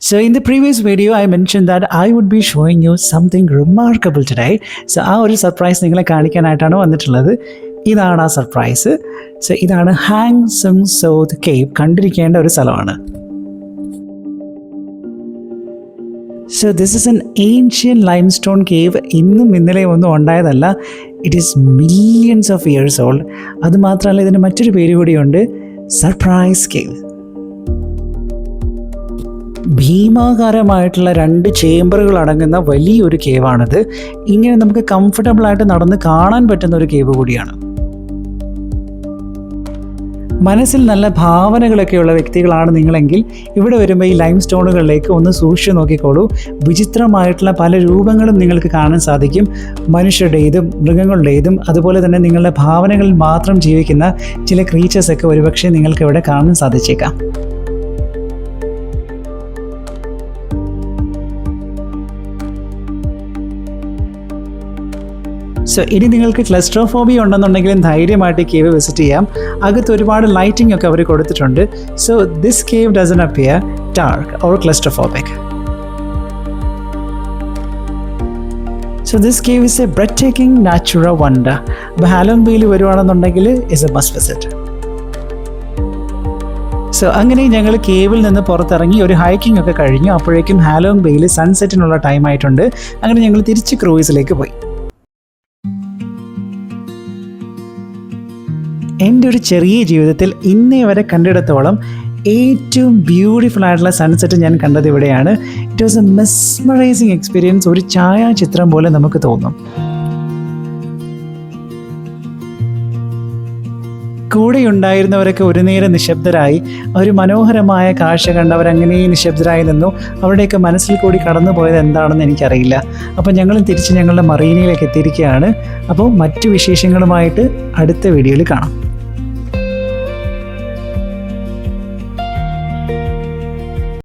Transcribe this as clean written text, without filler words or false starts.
So in the previous video, I mentioned that I would be showing you something remarkable today. So ആ ഒരു surprise നിങ്ങളെ കാണിക്കാനായിട്ടാണ് വന്നിട്ടുള്ളത്. ഇതാണ് ആ സർപ്രൈസ്. സോ ഇതാണ് ഹാങ് സുങ് സോത് കേവ്. കണ്ടിരിക്കേണ്ട ഒരു സ്ഥലമാണ്. So this is an ancient limestone cave. ഇന്നും ഇന്നലെ ഒന്നും ഉണ്ടായതല്ല. It is millions of years old. അതുമാത്രമല്ല, ഇതിന് മറ്റൊരു പേര് കൂടിയുണ്ട്, സർപ്രൈസ് കേവ്. ഭീമാകാരമായിട്ടുള്ള 2 ചേംബറുകൾ അടങ്ങുന്ന വലിയൊരു കേവാണിത്. ഇങ്ങനെ നമുക്ക് കംഫർട്ടബിളായിട്ട് നടന്ന് കാണാൻ പറ്റുന്ന ഒരു കേവ് കൂടിയാണ്. മനസ്സിൽ നല്ല ഭാവനകളൊക്കെയുള്ള വ്യക്തികളാണ് നിങ്ങളെങ്കിൽ ഇവിടെ വരുമ്പോൾ ഈ ലൈം സ്റ്റോണുകളിലേക്ക് ഒന്ന് സൂക്ഷിച്ചു നോക്കിക്കോളൂ. വിചിത്രമായിട്ടുള്ള പല രൂപങ്ങളും നിങ്ങൾക്ക് കാണാൻ സാധിക്കും. മനുഷ്യരുടേതും മൃഗങ്ങളുടേതും അതുപോലെ തന്നെ നിങ്ങളുടെ ഭാവനകളിൽ മാത്രം ജീവിക്കുന്ന ചില ക്രീച്ചേഴ്സൊക്കെ ഒരുപക്ഷെ നിങ്ങൾക്ക് ഇവിടെ കാണാൻ സാധിച്ചേക്കാം. സോ ഇനി നിങ്ങൾക്ക് ക്ലസ്ട്രോഫോബിയ ഉണ്ടെന്നുണ്ടെങ്കിലും ധൈര്യമായിട്ട് ഈ കേവ് വിസിറ്റ് ചെയ്യാം. അകത്ത് ഒരുപാട് ലൈറ്റിംഗ് ഒക്കെ അവർ കൊടുത്തിട്ടുണ്ട്. So this cave doesn't appear dark or claustrophobic. So this cave is a breathtaking natural wonder. അപ്പോൾ ഹാലോങ് ബേയിൽ വരുവാണെന്നുണ്ടെങ്കിൽ ഇസ് എ മസ്റ്റ് വിസിറ്റ്. സോ അങ്ങനെ ഞങ്ങൾ കേവിൽ നിന്ന് പുറത്തിറങ്ങി ഒരു ഹൈക്കിംഗ് ഒക്കെ കഴിഞ്ഞു. അപ്പോഴേക്കും ഹാലോങ് ബേയിൽ സൺസെറ്റിനുള്ള ടൈം ആയിട്ടുണ്ട്. അങ്ങനെ ഞങ്ങൾ തിരിച്ച് ക്രൂയിസിലേക്ക് പോയി. എൻ്റെ ഒരു ചെറിയ ജീവിതത്തിൽ ഇന്നേ വരെ കണ്ടിടത്തോളം ഏറ്റവും ബ്യൂട്ടിഫുൾ ആയിട്ടുള്ള സൺസെറ്റ് ഞാൻ കണ്ടത് ഇവിടെയാണ്. It was A mesmerising experience. ഒരു ഛായാചിത്രം പോലെ നമുക്ക് തോന്നും. കൂടെയുണ്ടായിരുന്നവരൊക്കെ ഒരു നേരം നിശബ്ദരായി. ഒരു മനോഹരമായ കാഴ്ച കണ്ടവരങ്ങനെ നിശബ്ദരായി നിന്നു. അവരുടെയൊക്കെ മനസ്സിൽ കൂടി കടന്നു പോയത് എന്താണെന്ന് എനിക്കറിയില്ല. അപ്പോൾ ഞങ്ങളും തിരിച്ച് ഞങ്ങളുടെ മറീനയിലേക്ക് എത്തിയിരിക്കുകയാണ്. അപ്പോൾ മറ്റു വിശേഷങ്ങളുമായിട്ട് അടുത്ത വീഡിയോയിൽ കാണാം.